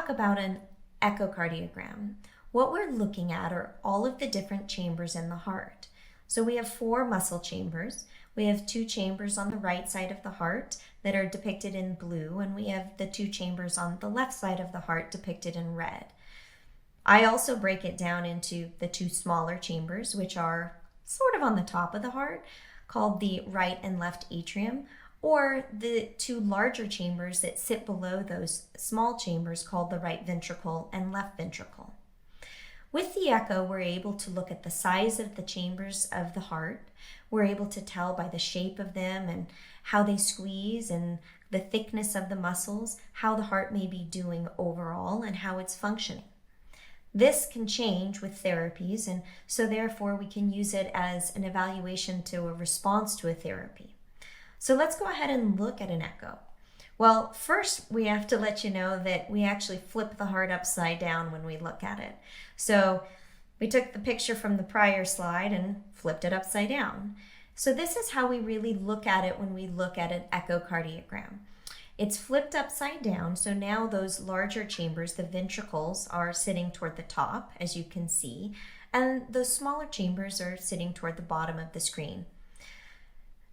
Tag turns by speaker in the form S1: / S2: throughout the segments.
S1: talk about an echocardiogram, what we're looking at are all of the different chambers in the heart. So we have 4 muscle chambers. We have 2 chambers on the right side of the heart that are depicted in blue, and we have the 2 chambers on the left side of the heart depicted in red. I also break it down into the 2 smaller chambers, which are sort of on the top of the heart, called the right and left atrium, or the 2 larger chambers that sit below those small chambers called the right ventricle and left ventricle. With the echo, we're able to look at the size of the chambers of the heart. We're able to tell by the shape of them and how they squeeze and the thickness of the muscles, how the heart may be doing overall and how it's functioning. This can change with therapies, and so therefore we can use it as an evaluation to a response to a therapy. So let's go ahead and look at an echo. Well, first we have to let you know that we actually flip the heart upside down when we look at it. So we took the picture from the prior slide and flipped it upside down. So this is how we really look at it when we look at an echocardiogram. It's flipped upside down, so now those larger chambers, the ventricles, are sitting toward the top, as you can see, and those smaller chambers are sitting toward the bottom of the screen.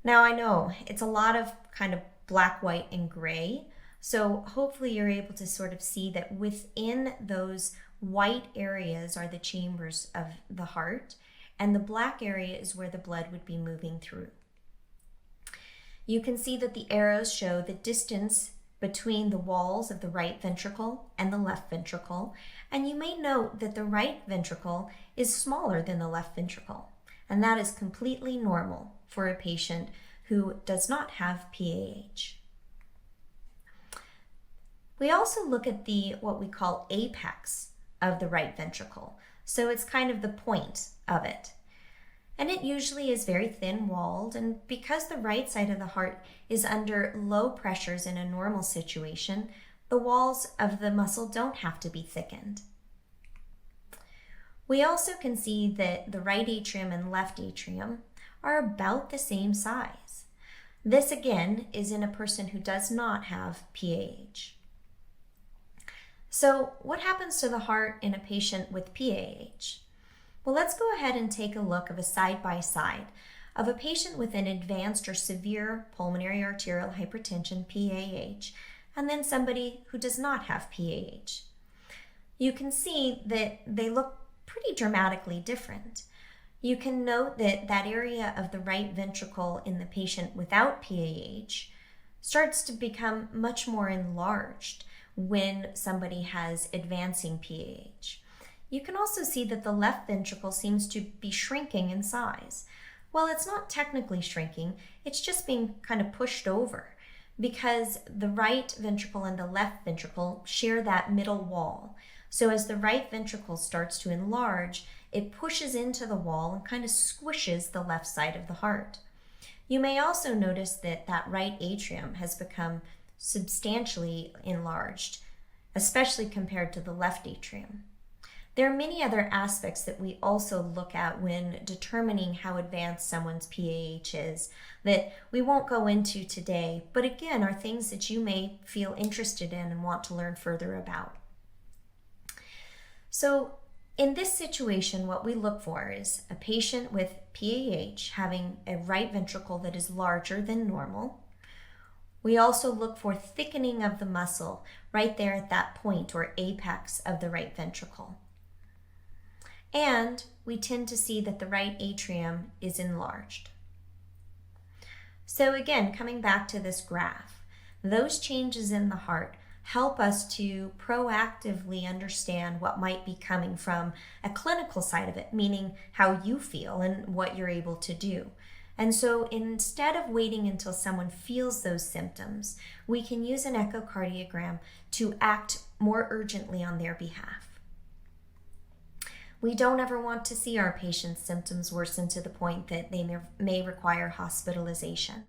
S1: Now I know it's a lot of kind of black, white, and gray, so hopefully you're able to sort of see that within those white areas are the chambers of the heart, and the black area is where the blood would be moving through. You can see that the arrows show the distance between the walls of the right ventricle and the left ventricle, and you may note that the right ventricle is smaller than the left ventricle, and that is completely normal for a patient who does not have PAH. We also look at the what we call apex of the right ventricle. So it's kind of the point of it. And it usually is very thin-walled, and because the right side of the heart is under low pressures in a normal situation, the walls of the muscle don't have to be thickened. We also can see that the right atrium and left atrium are about the same size. This again is in a person who does not have PAH. So what happens to the heart in a patient with PAH? Well, let's go ahead and take a look of a side-by-side of a patient with an advanced or severe pulmonary arterial hypertension, PAH, and then somebody who does not have PAH. You can see that they look pretty dramatically different. You can note that that area of the right ventricle in the patient without PAH starts to become much more enlarged when somebody has advancing PAH. You can also see that the left ventricle seems to be shrinking in size. Well, it's not technically shrinking, it's just being kind of pushed over because the right ventricle and the left ventricle share that middle wall. So as the right ventricle starts to enlarge, it pushes into the wall and kind of squishes the left side of the heart. You may also notice that that right atrium has become substantially enlarged, especially compared to the left atrium. There are many other aspects that we also look at when determining how advanced someone's PAH is that we won't go into today, but again are things that you may feel interested in and want to learn further about. So in this situation, what we look for is a patient with PAH having a right ventricle that is larger than normal. We also look for thickening of the muscle right there at that point or apex of the right ventricle. And we tend to see that the right atrium is enlarged. So again, coming back to this graph, those changes in the heart help us to proactively understand what might be coming from a clinical side of it, meaning how you feel and what you're able to do. And so instead of waiting until someone feels those symptoms, we can use an echocardiogram to act more urgently on their behalf. We don't ever want to see our patients' symptoms worsen to the point that they may require hospitalization.